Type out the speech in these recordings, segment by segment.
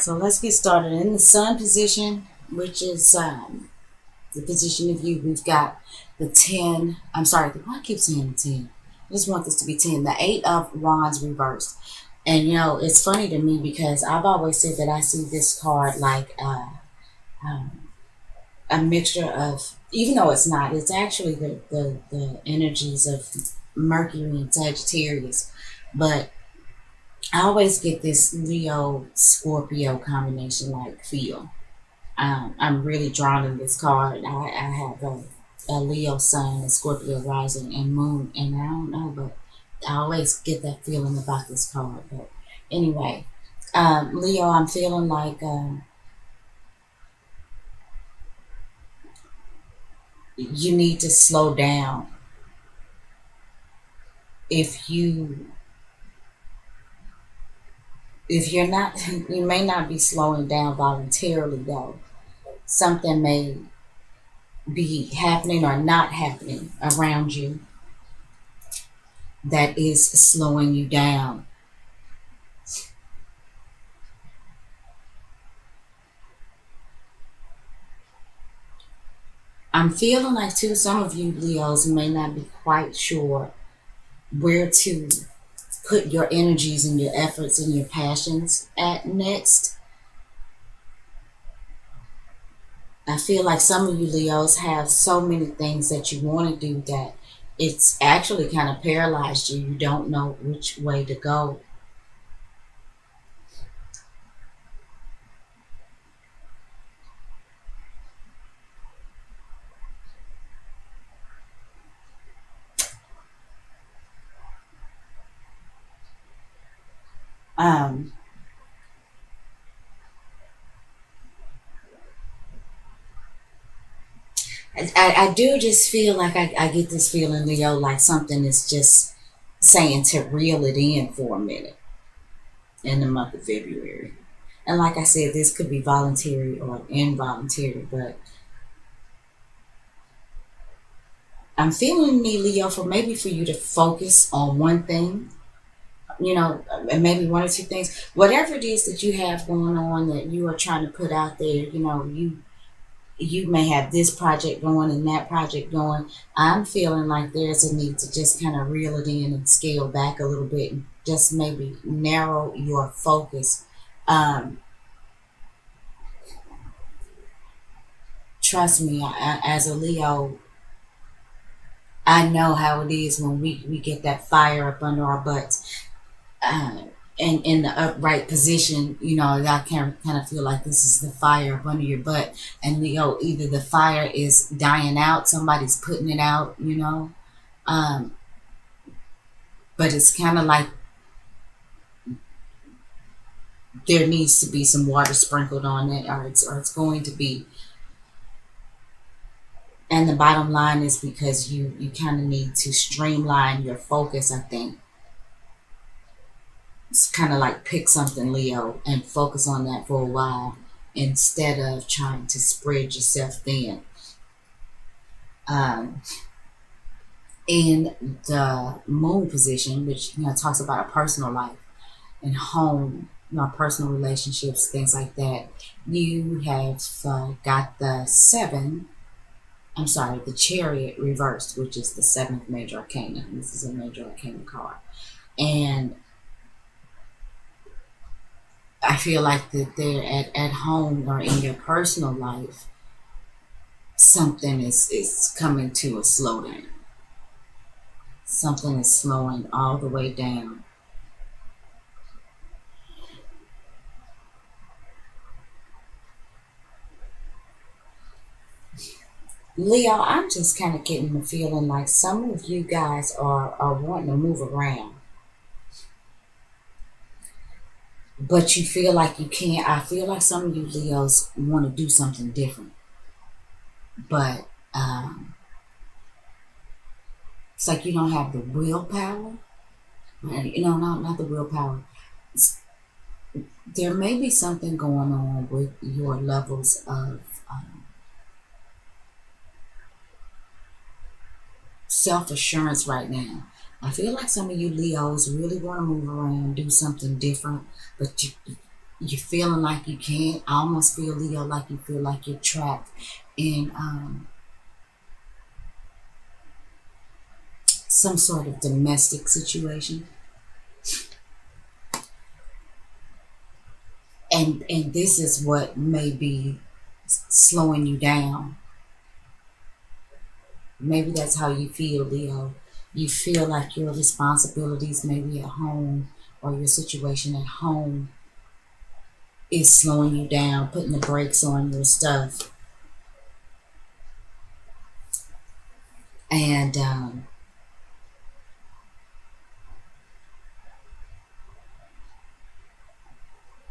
So let's get started. In the sun position, which is the position of you, we've got the 10. I'm sorry, why I keep saying the 10? I just want this to be 10. The 8 of Wands reversed. And it's funny to me because I've always said that I see this card like um, a mixture of, even though it's not, it's actually the energies of Mercury and Sagittarius. But I always get this Leo Scorpio combination like feel. I'm really drawn to this card. I have a Leo sun, a Scorpio rising, and moon, and I don't know, but I always get that feeling about this card. But anyway, Leo, I'm feeling like you need to slow down. If you if you're not, you may not be slowing down voluntarily though. Something may be happening or not happening around you that is slowing you down. I'm feeling like too some of you Leos may not be quite sure where to put your energies and your efforts and your passions at next. I feel like some of you Leos have so many things that you want to do that it's actually kind of paralyzed you. You don't know which way to go. Um, I do just feel like I get this feeling, Leo, like something is just saying to reel it in for a minute in the month of February. And like I said, this could be voluntary or involuntary, but I'm feeling me, Leo, for maybe for you to focus on one thing, and maybe one or two things. Whatever it is that you have going on that you are trying to put out there, you may have this project going and that project going. I'm feeling like there's a need to just kind of reel it in and scale back a little bit and just maybe narrow your focus. Um, Trust me, as a Leo, I know how it is when we get that fire up under our butts. Uh, and in the upright position, I can kind of feel like this is the fire up under your butt. And either the fire is dying out, somebody's putting it out, um, but it's kind of like there needs to be some water sprinkled on it, or it's going to be. And the bottom line is because you kind of need to streamline your focus. I think it's kind of like pick something, Leo, and focus on that for a while instead of trying to spread yourself thin. Um, in the moon position, which talks about a personal life and home, personal relationships, things like that. You have got the seven. I'm sorry, the Chariot reversed, which is the seventh major arcana. This is a major arcana card, and I feel like that they're at home or in your personal life, something is coming to a slowdown. Something is slowing all the way down. Leo, I'm just kind of getting the feeling like some of you guys are wanting to move around, but you feel like you can't. I feel like some of you Leos want to do something different, but it's like you don't have the willpower. Not the willpower. There may be something going on with your levels of self assurance right now. I feel like some of you Leos really want to move around, do something different, but you're feeling like you can't. I almost feel, Leo, like you feel like you're trapped in some sort of domestic situation. And this is what may be slowing you down. Maybe that's how you feel, Leo. You feel like your responsibilities, maybe at home, or your situation at home, is slowing you down, putting the brakes on your stuff. And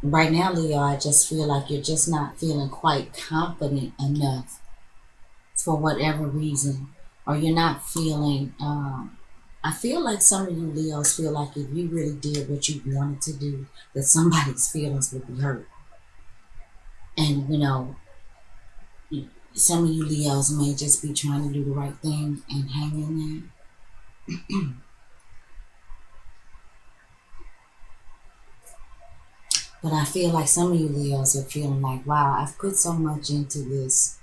right now, Leo, I just feel like you're just not feeling quite confident enough for whatever reason, or you're not feeling. I feel like some of you Leos feel like if you really did what you wanted to do, that somebody's feelings would be hurt. And some of you Leos may just be trying to do the right thing and hang in there. But I feel like some of you Leos are feeling like, wow, I've put so much into this.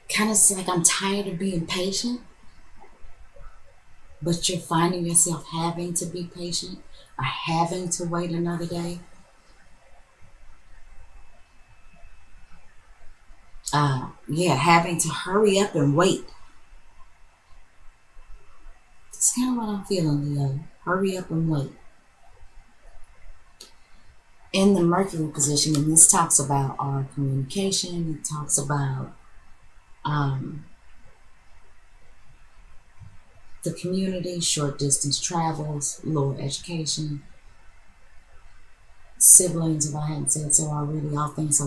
Kind of like I'm tired of being patient, but you're finding yourself having to be patient or having to wait another day. Yeah, having to hurry up and wait. That's kind of what I'm feeling, Leo. Hurry up and wait. In the Mercury position, and this talks about our communication, it talks about um, the community, short distance travels, lower education, siblings, if I hadn't said so already, all things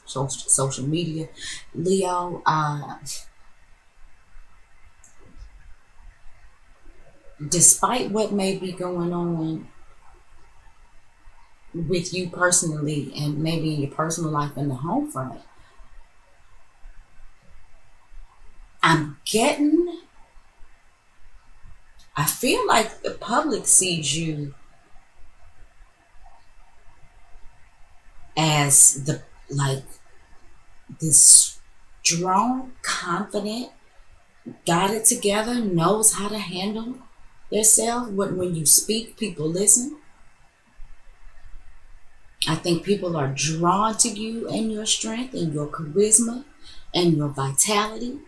social media. Leo, despite what may be going on with you personally and maybe in your personal life in the home front, I feel like the public sees you as like this strong, confident, got it together, knows how to handle yourself. When you speak, people listen. I think people are drawn to you and your strength and your charisma and your vitality.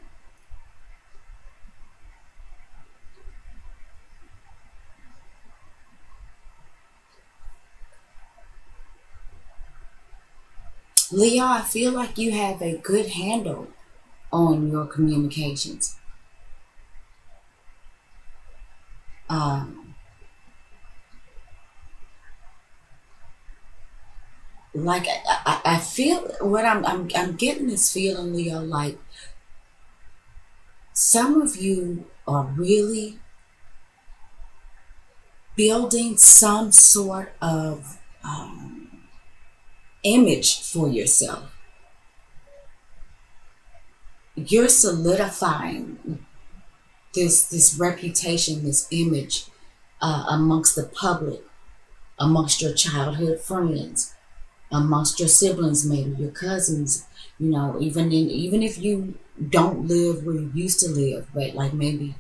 Leo, I feel like you have a good handle on your communications. Um, like I feel what I'm getting this feeling, Leo, like some of you are really building some sort of image for yourself. You're solidifying this reputation, this image amongst the public, amongst your childhood friends, amongst your siblings, maybe your cousins. Even if you don't live where you used to live, but like maybe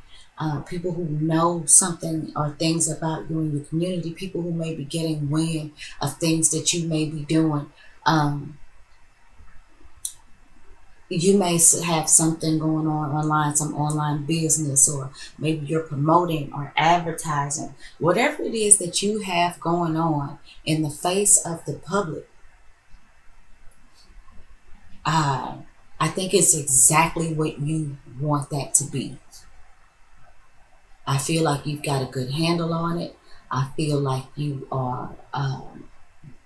people who know something or things about you in your community, people who may be getting wind of things that you may be doing. Um, you may have something going on online, some online business, or maybe you're promoting or advertising, whatever it is that you have going on in the face of the public. I think it's exactly what you want that to be. I feel like you've got a good handle on it. I feel like you are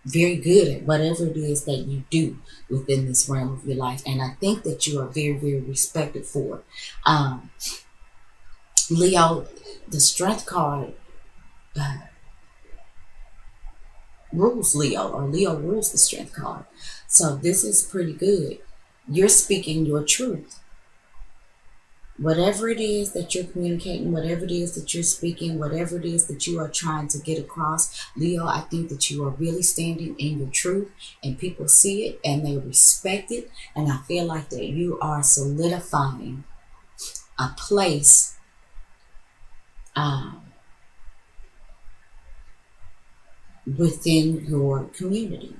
very good at whatever it is that you do within this realm of your life. And I think that you are very, very respected for it. Leo, the strength card rules Leo, or Leo rules the strength card. So this is pretty good. You're speaking your truth. Whatever it is that you're communicating, whatever it is that you're speaking, whatever it is that you are trying to get across, Leo, I think that you are really standing in your truth, and people see it and they respect it. And I feel like that you are solidifying a place um, within your community.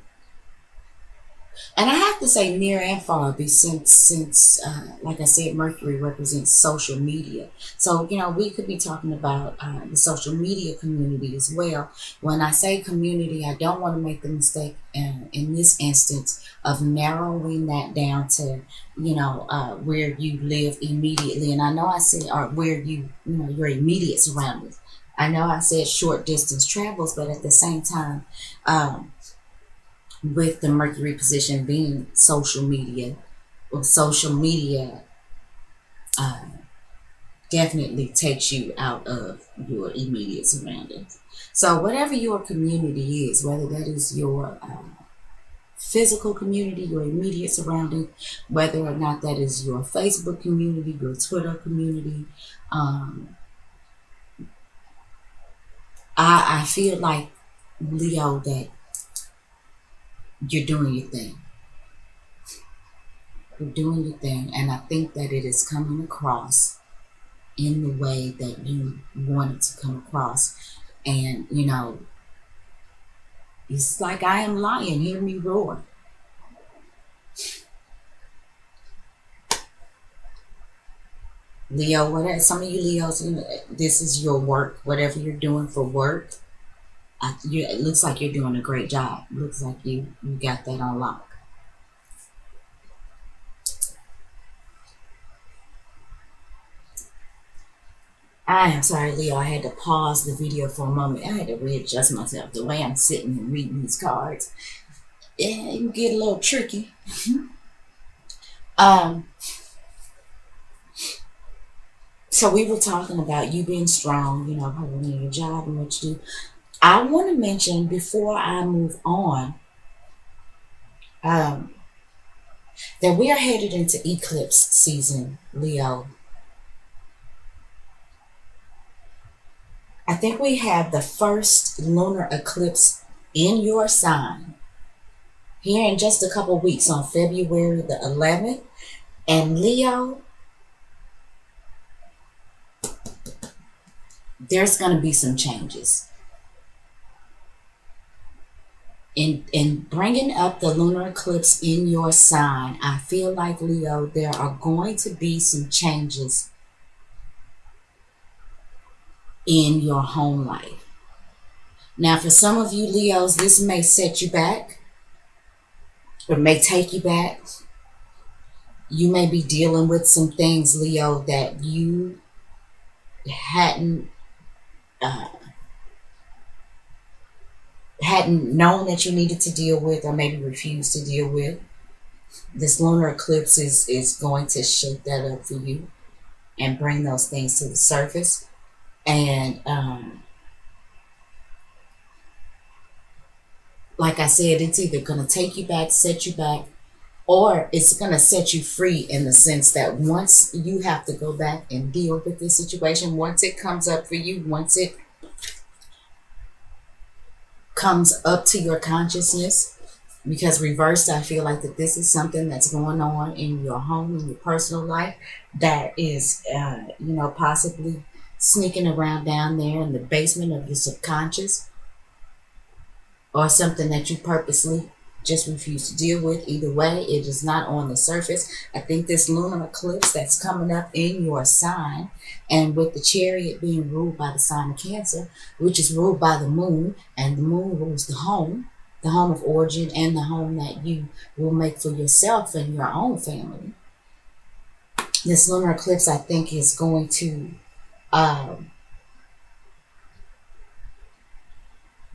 And I have to say near and far, since like I said, Mercury represents social media. So we could be talking about the social media community as well. When I say community, I don't want to make the mistake in this instance of narrowing that down to where you live immediately. And I know I said or where your immediate surroundings. I know I said short distance travels, but at the same time. With the Mercury position being social media, well, social media uh, definitely takes you out of your immediate surroundings. So, whatever your community is, whether that is your physical community, your immediate surrounding, whether or not that is your Facebook community, your Twitter community, um, I feel like, Leo, that you're doing your thing. You're doing your thing, and I think that it is coming across in the way that you want it to come across. And it's like I am lion, hear me roar. Leo, whatever, some of you Leos, this is your work, whatever you're doing for work. It looks like you're doing a great job. It looks like you got that on lock. I am sorry, Leo. I had to pause the video for a moment. I had to readjust myself. The way I'm sitting and reading these cards, it can get a little tricky. um, so we were talking about you being strong, holding your job and what you do. I want to mention before I move on um, that we are headed into eclipse season, Leo. I think we have the first lunar eclipse in your sign here in just a couple weeks on February the 11th. And Leo, there's going to be some changes. In bringing up the lunar eclipse in your sign, I feel like, Leo, there are going to be some changes in your home life. Now, for some of you Leos, this may set you back or may take you back. You may be dealing with some things, Leo, that you uh, hadn't known that you needed to deal with, or maybe refused to deal with. This lunar eclipse is going to shake that up for you and bring those things to the surface. And like I said, it's either going to take you back, set you back, or it's going to set you free in the sense that once you have to go back and deal with this situation, once it comes up for you, once it comes up to your consciousness, because reversed, I feel like that this is something that's going on in your home, in your personal life, that is, possibly sneaking around down there in the basement of your subconscious, or something that you purposely just refuse to deal with. Either way, it is not on the surface. I think this lunar eclipse that's coming up in your sign, and with the chariot being ruled by the sign of Cancer, which is ruled by the moon, and the moon rules the home of origin, and the home that you will make for yourself and your own family. This lunar eclipse, I think, is going to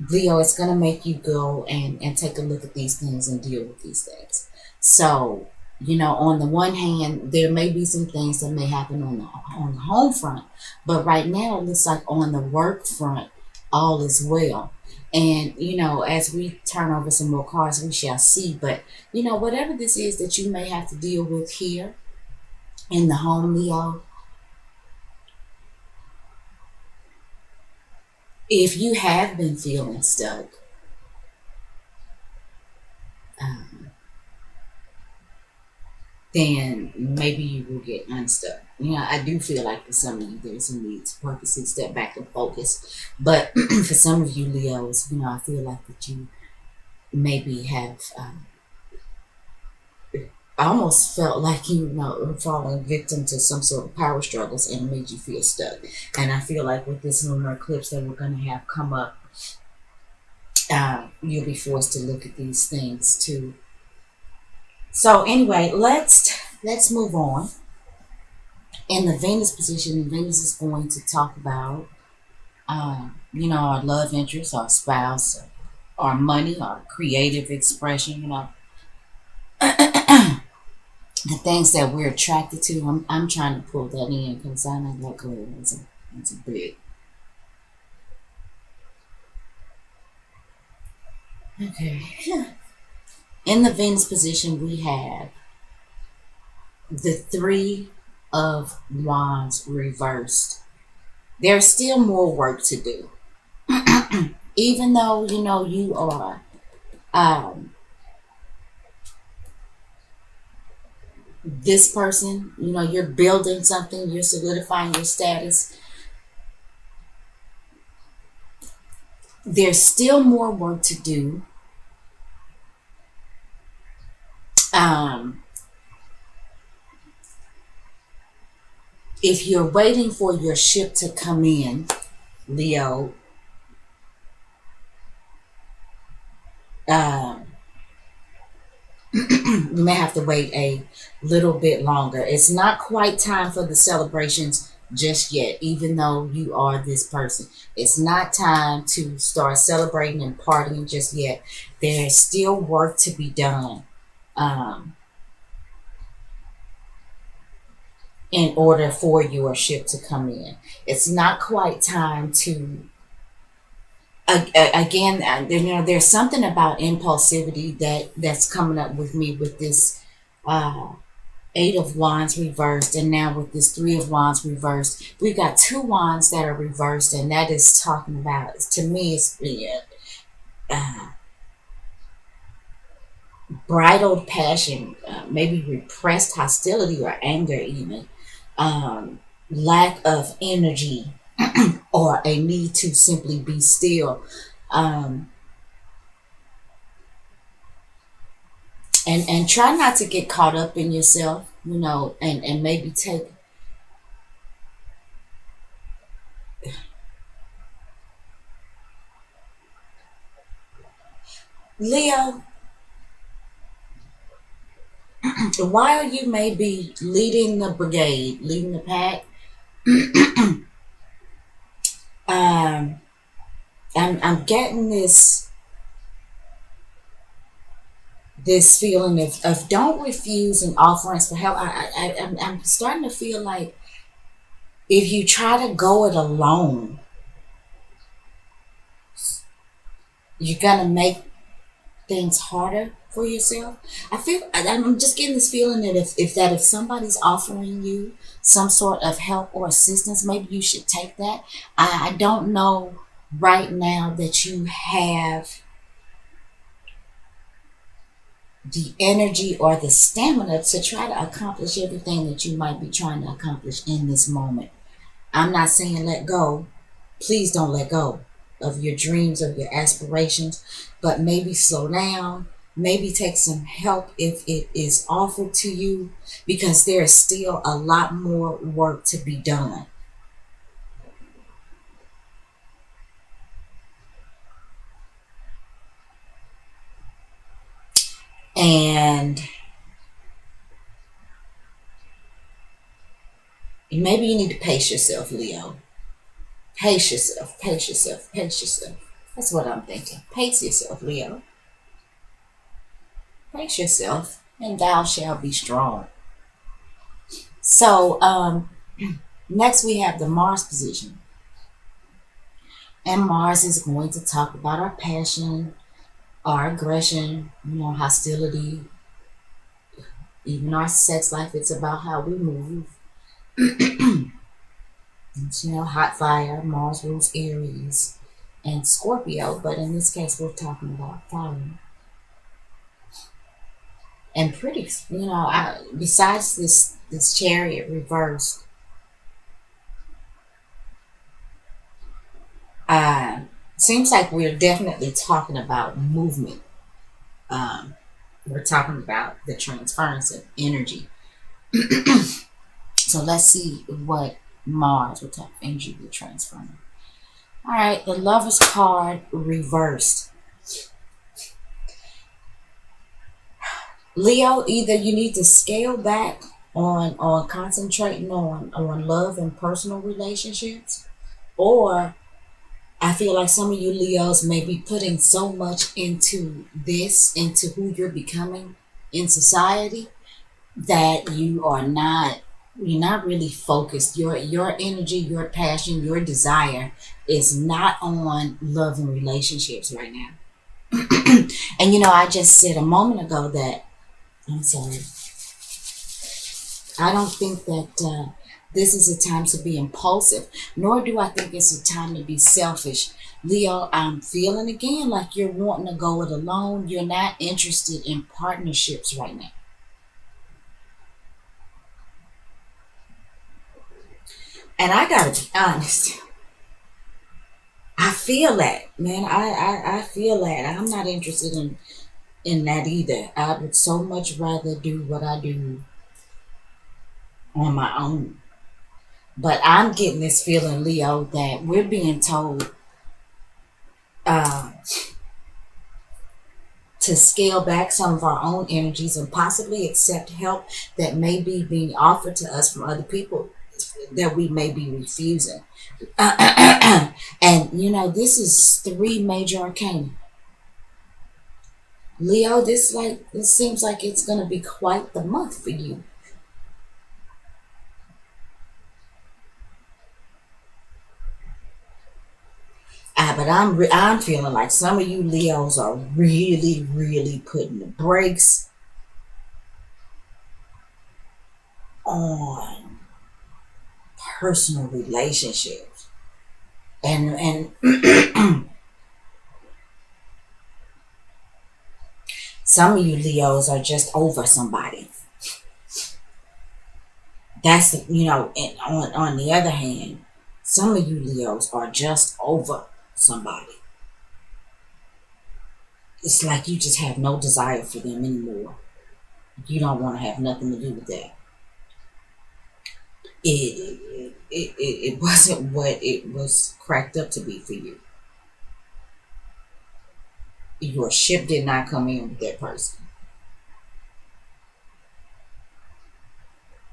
Leo, it's going to make you go and take a look at these things and deal with these things. So, on the one hand, there may be some things that may happen on the home front, but right now it looks like on the work front, all is well. And, as we turn over some more cards, we shall see. But, whatever this is that you may have to deal with here in the home, Leo, If you have been feeling stuck, um, then maybe you will get unstuck. I do feel like for some of you, there's a need to purposely step back and focus. But for some of you Leos, I feel like that you maybe have almost felt like were falling victim to some sort of power struggles and it made you feel stuck. And I feel like with this lunar eclipse that we're going to have come up, you'll be forced to look at these things too. So anyway, let's move on. In the Venus position, Venus is going to talk about, our love interest, our spouse, our money, our creative expression, the things that we're attracted to. I'm trying to pull that in because I know that clear. It's a big. Okay. In the Venus position, we have the Three of Wands reversed. There's still more work to do. Even though, you are this person, you're building something, you're solidifying your status. There's still more work to do. If you're waiting for your ship to come in, Leo, you may have to wait a little bit longer. It's not quite time for the celebrations just yet, even though you are this person. It's not time to start celebrating and partying just yet. There's still work to be done in order for your ship to come in. It's not quite time to again, there's something about impulsivity that's coming up with me with this Eight of Wands reversed, and now with this Three of Wands reversed. We've got two wands that are reversed, and that is talking about, to me, it's bridled passion, maybe repressed hostility or anger, even lack of energy, or a need to simply be still. And try not to get caught up in yourself, and maybe take Leo, while you may be leading the brigade, leading the pack, I'm getting this feeling of don't refuse an offerings for help. I'm starting to feel like if you try to go it alone, you're gonna make things harder for yourself. I'm just getting this feeling that if somebody's offering you some sort of help or assistance, maybe you should take that. I don't know right now that you have the energy or the stamina to try to accomplish everything that you might be trying to accomplish in this moment. I'm not saying let go. Please don't let go of your dreams, of your aspirations, but maybe slow down, maybe take some help if it is offered to you, because there is still a lot more work to be done. And maybe you need to pace yourself, Leo. Pace yourself, pace yourself, pace yourself. That's what I'm thinking. Pace yourself, Leo. Pace yourself, and thou shalt be strong. So, next we have the Mars position. And Mars is going to talk about our passion, our aggression, hostility, even our sex life. It's about how we move. It's, hot fire. Mars rules Aries. and Scorpio, but in this case, we're talking about fire. And pretty, besides this chariot reversed, uh, seems like we're definitely talking about movement. Um, we're talking about the transference of energy. So let's see what what type of energy we're transferring. All right, the Lover's card reversed. Leo, either you need to scale back on concentrating on love and personal relationships, or I feel like some of you Leos may be putting so much into who you're becoming in society, that you're not really focused. Your energy, your passion, your desire is not on love and relationships right now. And I just said a moment ago that, I'm sorry, I don't think that this is a time to be impulsive, nor do I think it's a time to be selfish. Leo, I'm feeling again like you're wanting to go it alone. You're not interested in partnerships right now. And I gotta be honest, I feel that, man. I feel that. I'm not interested in that either. I would so much rather do what I do on my own. But I'm getting this feeling, Leo, that we're being told uh, to scale back some of our own energies and possibly accept help that may be being offered to us from other people that we may be refusing. And this is three major arcana. Leo, this seems like it's gonna be quite the month for you. But I'm feeling like some of you Leos are really, really putting the brakes on personal relationships, and some of you Leos are just over somebody. That's and on the other hand, some of you Leos are just over somebody. It's like you just have no desire for them anymore. You don't want to have nothing to do with that. It wasn't what it was cracked up to be for you. Your ship did not come in with that person,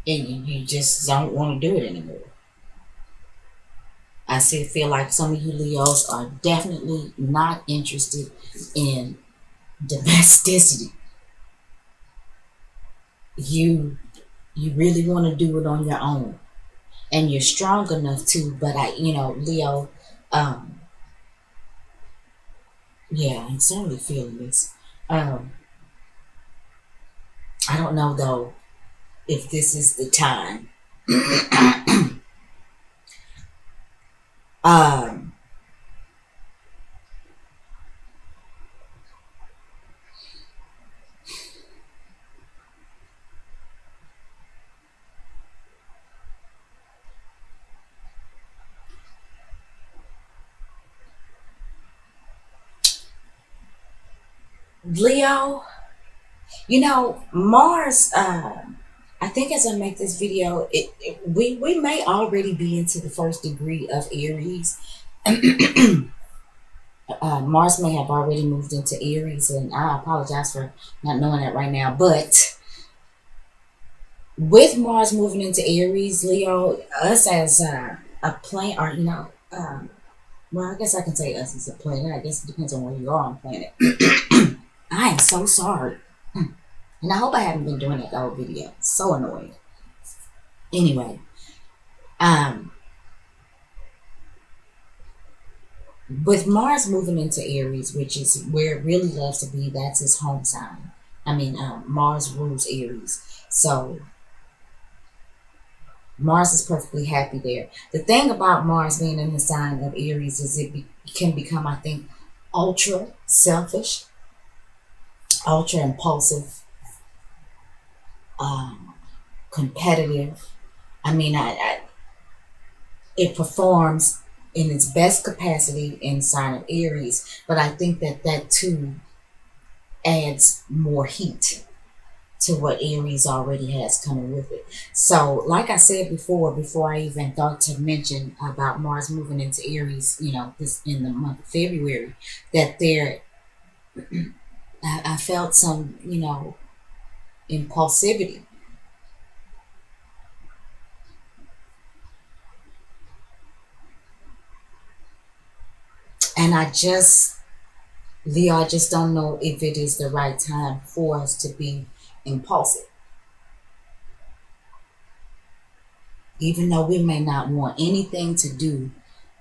and you just don't want to do it anymore. I feel like some of you Leos are definitely not interested in domesticity. You really want to do it on your own, and you're strong enough to. But Leo, um, yeah, I'm certainly feeling this. Um, I don't know though if this is the time. um, Leo, Mars. I think as I make this video, we may already be into the first degree of Aries. Mars may have already moved into Aries, and I apologize for not knowing that right now. But with Mars moving into Aries, Leo, us as a planet, or well, I guess I can say us as a planet. I guess it depends on where you are on planet. I am so sorry, and I hope I haven't been doing that the whole video. So annoying. Anyway, um, with Mars moving into Aries, which is where it really loves to be, that's his home sign. I mean, Mars rules Aries, so Mars is perfectly happy there. The thing about Mars being in the sign of Aries is can become, I think, ultra selfish, ultra impulsive, um, competitive. I mean, it performs in its best capacity in sign of Aries, but I think that that too adds more heat to what Aries already has coming with it. So, like I said before I even thought to mention about Mars moving into Aries, this in the month of February, that there, I felt some, impulsivity. And Leo, I just don't know if it is the right time for us to be impulsive. Even though we may not want anything to do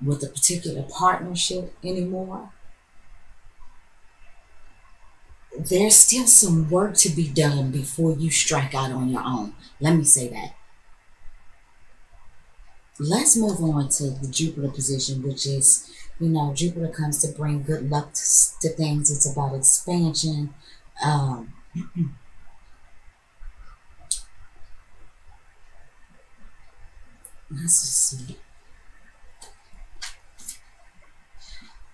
with a particular partnership anymore, there's still some work to be done before you strike out on your own. Let me say that. Let's move on to the Jupiter position, which is, Jupiter comes to bring good luck to things. It's about expansion. Um, let's just see.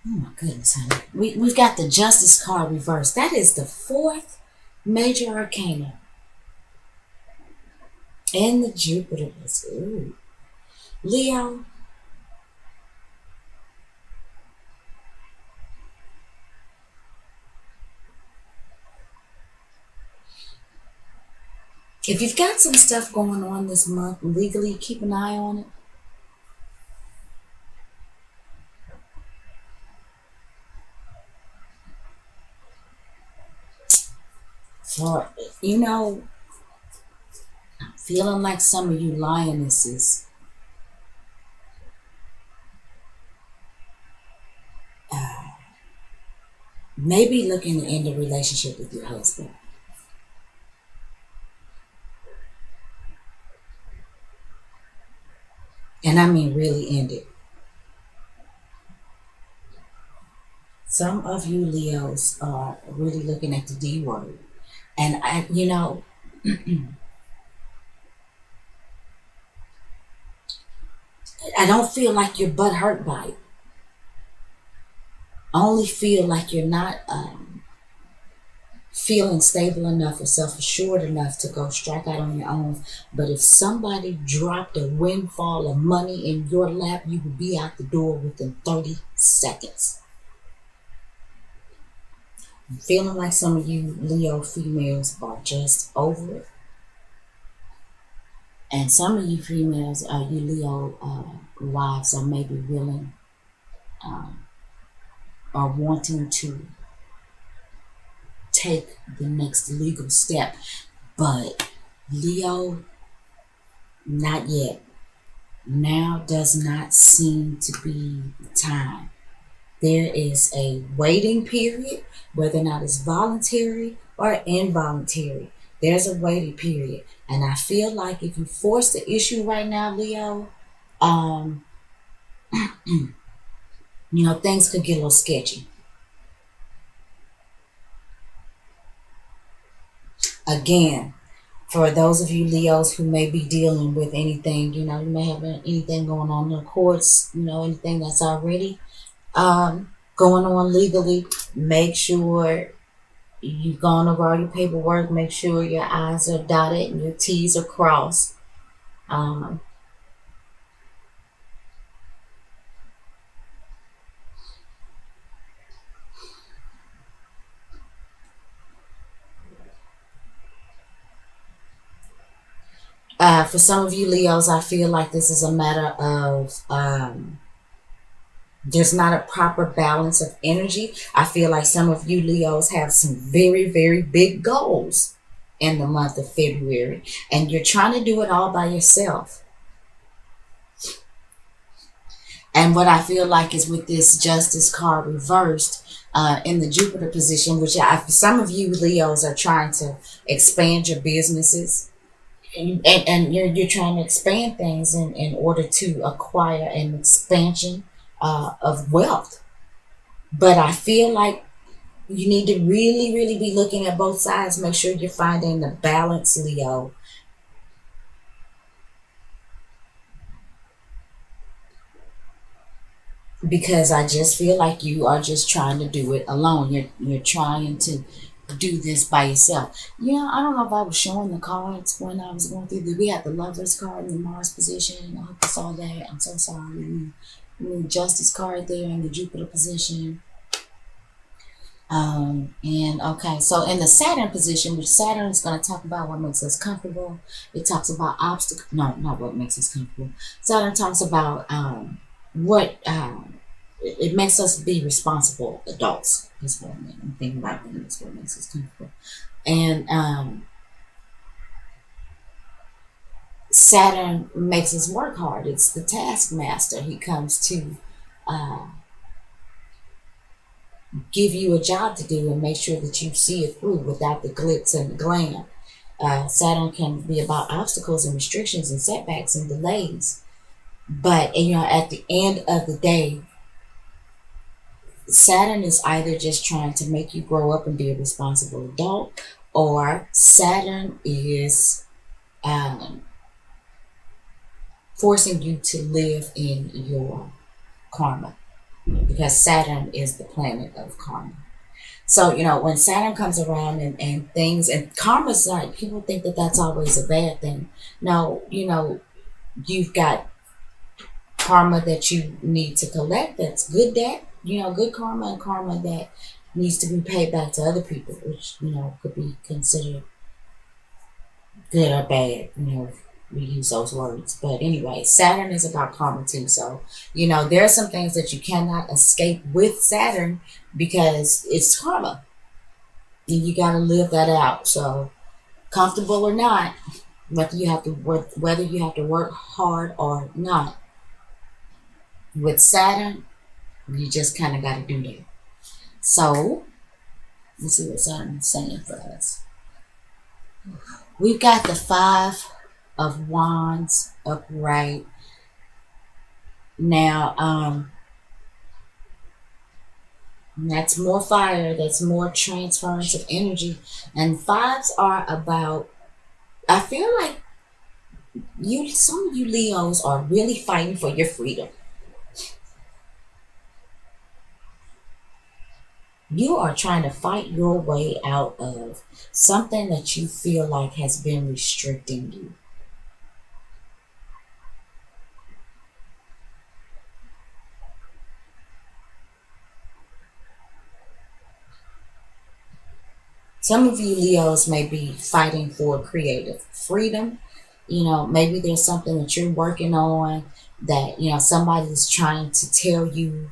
Oh my goodness, honey. We've got the Justice card reversed. That is the fourth major arcana in the Jupiter. Ooh. Leo, if you've got some stuff going on this month legally, keep an eye on it. For, feeling like some of you lionesses may be looking to end a relationship with your husband. And I mean really end it. Some of you Leos are really looking at the D word. And I don't feel like your butt hurt by it. I only feel like you're not feeling stable enough or self-assured enough to go strike out on your own. But if somebody dropped a windfall of money in your lap, you would be out the door within 30 seconds. I'm feeling like some of you Leo females are just over it. And some of you females, you Leo wives, are maybe willing or wanting to take the next legal step. But Leo, not yet. Now does not seem to be the time. There is a waiting period, whether or not it's voluntary or involuntary. There's a waiting period. And I feel like if you force the issue right now, Leo, things could get a little sketchy. Again, for those of you Leos who may be dealing with anything, you may have anything going on in the courts, anything that's already going on legally, make sure you've gone over all your paperwork, make sure your I's are dotted and your T's are crossed. For some of you Leos, I feel like this is a matter of there's not a proper balance of energy. I feel like some of you Leos have some very, very big goals in the month of February, and you're trying to do it all by yourself. And what I feel like is with this Justice card reversed in the Jupiter position, which some of you Leos are trying to expand your businesses. And you're trying to expand things in order to acquire an expansion of wealth. But I feel like you need to really, really be looking at both sides. Make sure you're finding the balance, Leo, because I just feel like you are just trying to do it alone. You're trying to do this by yourself. Yeah, I don't know if I was showing the cards when I was going through we had the Lovers card in the Mars position. I hope you saw that. I'm so sorry. The Justice card there in the Jupiter position. And okay, so in the Saturn position, which Saturn is going to talk about what makes us comfortable. It talks about obstacle. No, not what makes us comfortable. Saturn talks about what it makes us be responsible adults. That's what I mean. I'm thinking about when that's what makes us comfortable. And Saturn makes us work hard. It's the taskmaster. He comes to uh, give you a job to do and make sure that you see it through without the glitz and the glam. Saturn can be about obstacles and restrictions and setbacks and delays. But at the end of the day, Saturn is either just trying to make you grow up and be a responsible adult, or Saturn is um, forcing you to live in your karma, because Saturn is the planet of karma. So, when Saturn comes around and things, and karma's like, people think that that's always a bad thing. No, you've got karma that you need to collect that's good debt, good karma, and karma that needs to be paid back to other people, which, could be considered good or bad, we use those words. But anyway, Saturn is about karma too. So, there are some things that you cannot escape with Saturn because it's karma. And you got to live that out. So, comfortable or not, whether you have to work hard or not, with Saturn, you just kind of got to do that. So, let's see what Saturn is saying for us. We've got the Five of Wands upright. Now, that's more fire, that's more transference of energy. And fives are about, I feel like some of you Leos are really fighting for your freedom. You are trying to fight your way out of something that you feel like has been restricting you. Some of you Leos may be fighting for creative freedom. Maybe there's something that you're working on that, somebody's trying to tell you,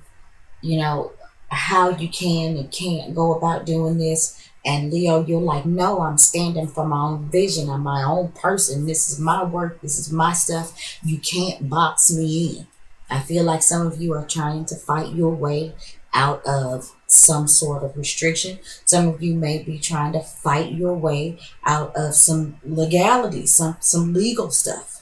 you know, how you can and can't go about doing this. And Leo, you're like, no, I'm standing for my own vision. I'm my own person. This is my work. This is my stuff. You can't box me in. I feel like some of you are trying to fight your way out of some sort of restriction. Some of you may be trying to fight your way out of some legality, some legal stuff.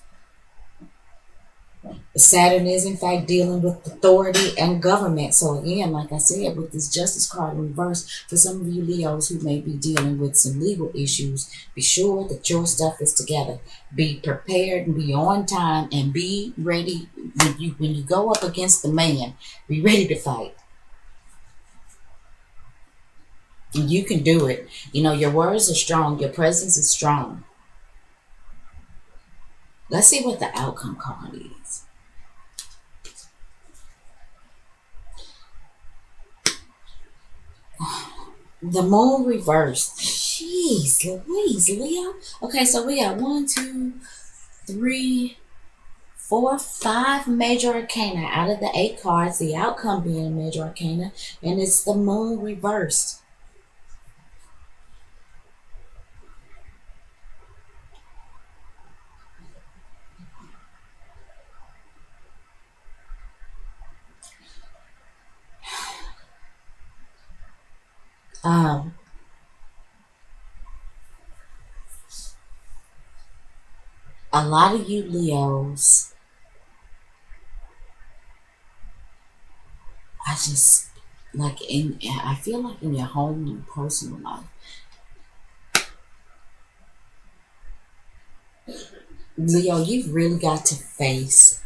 Saturn is in fact dealing with authority and government. So again, like I said, with this Justice card in reverse, for some of you Leos who may be dealing with some legal issues, be sure that your stuff is together. Be prepared and be on time and be ready when you go up against the man. Be ready to fight. And you can do it. Your words are strong. Your presence is strong. Let's see what the outcome card is. The moon reversed. Jeez Louise, Leo. Okay, so we got 1, 2, 3, 4, 5 major arcana out of the 8 cards. The outcome being a major arcana, and it's the moon reversed. Um, a lot of you Leos, I just I feel like in your home and personal life, Leo, you've really got to face,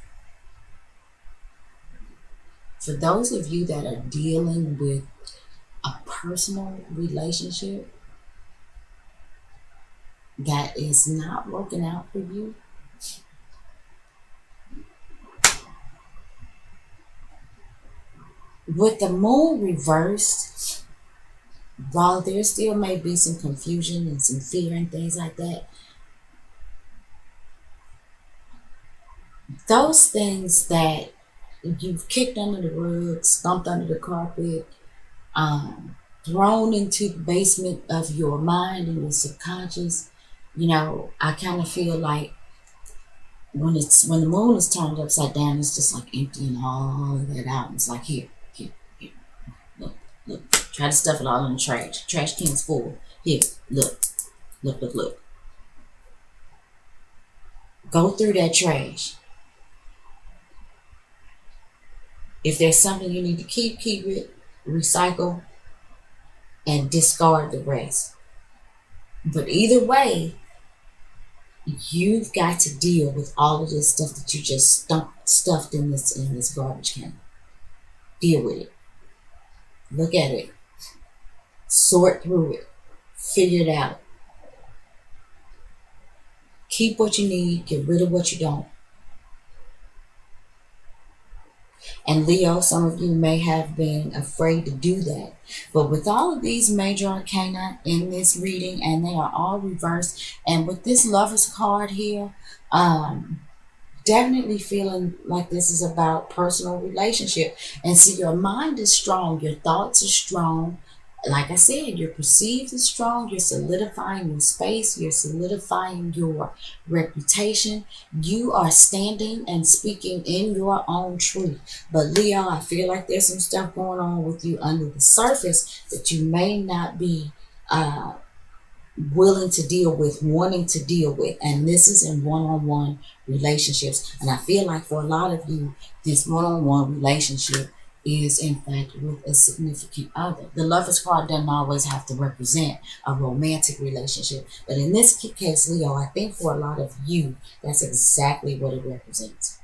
for those of you that are dealing with a personal relationship that is not working out for you, with the moon reversed, while there still may be some confusion and some fear and things like that, those things that you've kicked under the rug, stomped under the carpet, thrown into the basement of your mind and your subconscious, I kind of feel like when the moon is turned upside down, it's just like emptying all of that out. It's like here, look, look. Try to stuff it all in the trash. Trash can's full. Here, look. Go through that trash. If there's something you need to keep it. Recycle and discard the rest. But either way, you've got to deal with all of this stuff that you just stuffed in this garbage can. Deal with it. Look at it. Sort through it. Figure it out. Keep what you need. Get rid of what you don't. And Leo, some of you may have been afraid to do that. But with all of these major arcana in this reading, and they are all reversed, and with this Lover's card here, definitely feeling like this is about personal relationship. And see, your mind is strong, your thoughts are strong. Like I said, your perceived is strong, you're solidifying your space, you're solidifying your reputation. You are standing and speaking in your own truth. But Leo, I feel like there's some stuff going on with you under the surface that you may not be willing to deal with, wanting to deal with. And this is in one-on-one relationships. And I feel like for a lot of you, this one-on-one relationship is in fact with a significant other. The Lover's card doesn't always have to represent a romantic relationship. But in this case, Leo, I think for a lot of you, that's exactly what it represents.